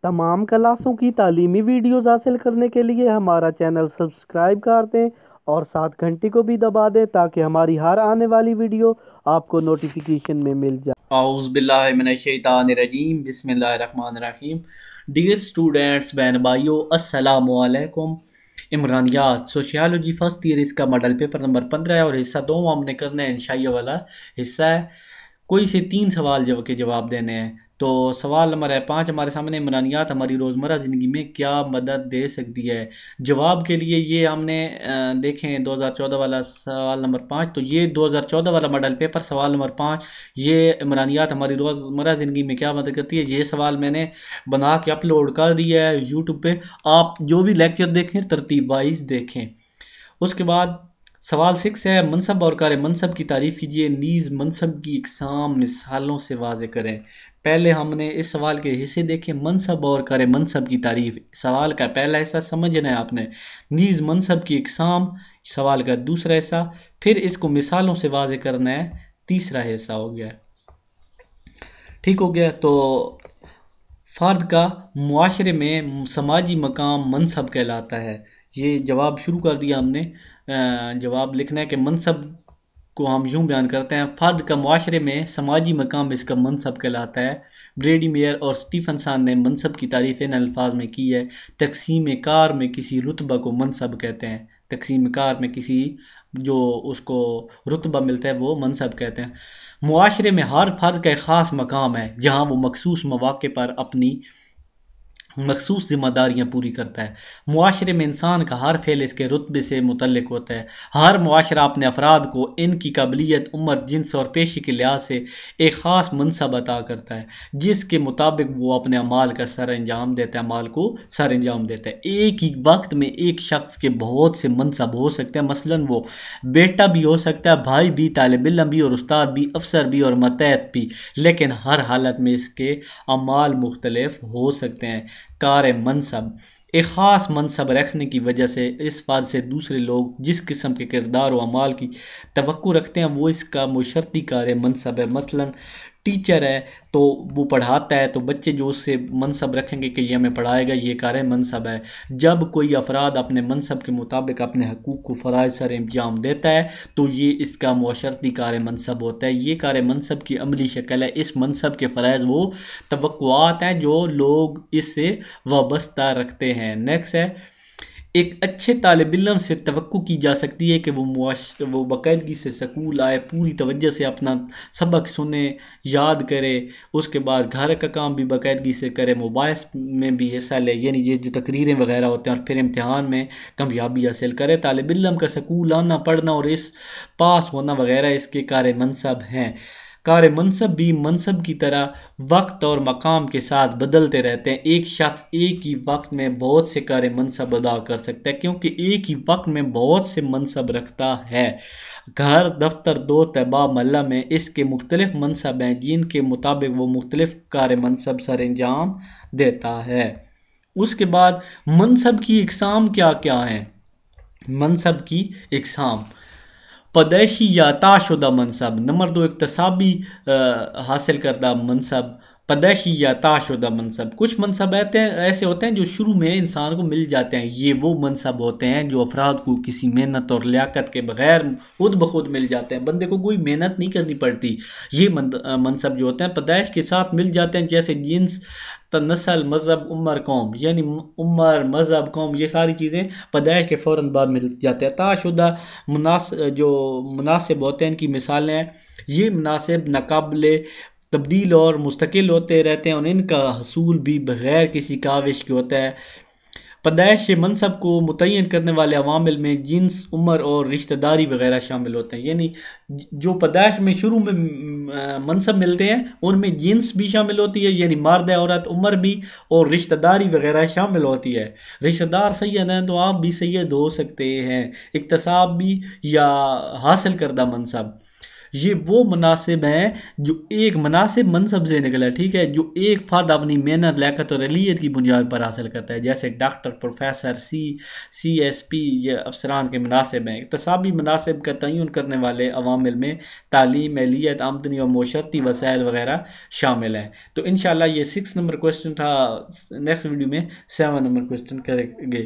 तमाम क्लासों की तालीमी वीडियोस हासिल करने के लिए हमारा चैनल सब्सक्राइब कर दें और साथ घंटी को भी दबा दें ताकि हमारी हर आने वाली वीडियो आपको नोटिफिकेशन में मिल जाए। औज़ु बिल्लाहि मिनश्शैतानिर्रजीम बिस्मिल्लाहिर्रहमानिर्रहीम। डियर स्टूडेंट्स, बहन भाइयों, अस्सलामु अलैकुम। इमरानियात सोशियोलॉजी फर्स्ट ईयर, इसका मॉडल पेपर नंबर 15 है और हिस्सा 2 हमने करना है। इंशाइया वाला हिस्सा है। कोई से 3 सवाल के जवाब देने हैं। तो सवाल नंबर है 5 हमारे सामने, इमरानियात हमारी रोज़मर्रा ज़िंदगी में क्या मदद दे सकती है। जवाब के लिए ये हमने देखें 2014 वाला सवाल नंबर 5। तो ये 2014 वाला मॉडल पेपर सवाल नंबर 5, ये इमरानियात हमारी रोज़मर्रा ज़िंदगी में क्या मदद करती है, ये सवाल मैंने बना के अपलोड कर दिया है यूट्यूब पे। आप जो भी लेक्चर देखें तरतीब वाइज देखें। उसके बाद सवाल 6 है, मनसब और कार मनसब की तारीफ कीजिए, नीज मनसब की इकसाम मिसालों से वाज़े करें। पहले हमने इस सवाल के हिस्से देखे, मनसब और कार मनसब की तारीफ। सवाल का पहला हिस्सा समझना है आपने, नीज मनसब की इकसाम सवाल का दूसरा हिस्सा, फिर इसको मिसालों से वाज़े करना है तीसरा हिस्सा हो गया। ठीक हो गया। तो फर्द का मुआशरे में समाजी मकाम मनसब कहलाता है। ये जवाब शुरू कर दिया हमने। जवाब लिखना है कि मनसब को हम यूं बयान करते हैं, फर्द का मुआशरे में समाजी मकाम इसका मनसब कहलाता है। ब्रेडी मेयर और स्टीफनसन ने मनसब की तारीफ इन अल्फाज में की है, तकसीम कार में किसी रुतबा को मनसब कहते हैं। तकसीम कार में किसी जो उसको रुतबा मिलता है वो मनसब कहते हैं। मुआशरे में हर फर्द का एक ख़ास मकाम है जहाँ वो मखसूस मौके पर अपनी मखसूस जिम्मेदारियां पूरी करता है। मुआशरे में इंसान का हर फेल इसके रुतबे से मुतल्लिक होता है। हर मुआशरा अपने अफराद को इनकी काबिलियत, उम्र, जिन्स और पेशे के लिहाज से एक ख़ास मनसब अता करता है जिसके मुताबिक वो अपने अमाल का सर अंजाम देता है, अमाल को सर अंजाम देता है। एक ही वक्त में एक शख्स के बहुत से मनसब हो सकते हैं। मसलन वो बेटा भी हो सकता है, भाई भी, तालिब इल्म भी और उस्ताद भी, अफसर भी और मतहत भी, लेकिन हर हालत में इसके अमाल मुख्तलिफ हो सकते हैं। कार मनसब एक ख़ास मनसब रखने की वजह से इस बात से दूसरे लोग जिस किस्म के किरदार और अमाल की तवक्को रखते हैं वो इसका मुशर्ती कार मनसब है। मसलन टीचर है तो वो पढ़ाता है तो बच्चे जो उससे मनसब रखेंगे कि ये हमें पढ़ाएगा, ये कार मनसब है। जब कोई अफराद अपने मनसब के मुताबिक अपने हकूक़ को फ़राइज़ सर इंजाम देता है तो ये इसका मुशर्ती कार मनसब होता है। ये कार मनसब की अमली शक्ल है। इस मनसब के फ़राइज़ वो तवक्कुआत हैं जो लोग इससे वाबस्ता रखते हैं। नेक्स्ट है, एक अच्छे तालिब इल्म से तवक्को की जा सकती है कि वो बाकायदगी से स्कूल आए, पूरी तवज्जो से अपना सबक सुने, याद करे, उसके बाद घर का काम भी बाकायदगी से करे, मोबाइल में भी हिस्सा ले, यानी ये जो तकरीरें वगैरह होते हैं, और फिर इम्तिहान में कामयाबी हासिल करे। तालिब इल्म का स्कूल आना, पढ़ना और इस पास होना वगैरह इसके कार मनसब हैं। कार मनसब भी मनसब की तरह वक्त और मकाम के साथ बदलते रहते हैं। एक शख्स एक ही वक्त में बहुत से कार मनसब अदा कर सकता है क्योंकि एक ही वक्त में बहुत से मनसब रखता है। घर, दफ्तर, दो तबा, महल्ला में इसके मुख्तलिफ मनसब हैं जिनके मुताबिक वो मुख्तलिफ कार मनसब सर अंजाम देता है। उसके बाद मनसब की इकसाम क्या क्या है। मनसब की इकसाम, पैदाइशी या अताशुदा मनसब। नंबर 2, इक्तसाबी हासिल करदा मनसब, पैदाइशी या अताशुदा मनसब। कुछ मनसब ऐसे होते हैं जो शुरू में इंसान को मिल जाते हैं। ये वो मनसब होते हैं जो अफराद को किसी मेहनत और लियाकत के बगैर खुद ब खुद मिल जाते हैं। बंदे को कोई मेहनत नहीं करनी पड़ती। ये मनसब जो होते हैं पैदाइश के साथ मिल जाते हैं, जैसे जिन्स, नस्ल, मज़हब, उम्र, कौम, यानी उम्र, मज़हब, कौम, ये सारी चीज़ें पैदाइश के फ़ौरन बाद मिल जाते हैं। अताशुदा जो मुनासिब होते हैं, इनकी मिसालें हैं, ये मुनासिब नाकाबिले तब्दील और मुस्तकिल होते रहते हैं और इनका हसूल भी बग़ैर किसी काविश के होता है। पैदाइश मनसब को मुतय्यन करने वाले अवामिल में जिन्स, उम्र और रिश्तेदारी वगैरह शामिल होते हैं। यानी जो पैदाइश में शुरू में मनसब मिलते हैं उनमें जिन्स भी शामिल होती है, यानी मर्द है औरत, उम्र भी, और रिश्तेदारी वगैरह शामिल होती है। रिश्तेदार सैयद हैं तो आप भी सैयद हो सकते हैं। इक्तसाब भी या हासिल करदा मनसब, یہ وہ مناسب ہیں جو ایک مناسب منصب سے نکلا، ٹھیک ہے، جو ایک فرد اپنی محنت، لیاقت اور اہلیت کی بنیاد پر حاصل کرتا ہے، جیسے doctor, professor, C S P, یہ افسران کے مناسب ہیں۔ اقتصابی مناسب کا تعین کرنے والے عوامل میں تعلیم، اہلیت، آمدنی اور معاشرتی وسائل وغیرہ شامل ہیں۔ تو انشاءاللہ یہ 6 نمبر کوسچن تھا، نیکسٹ ویڈیو میں 7 نمبر کوسچن کریں گے۔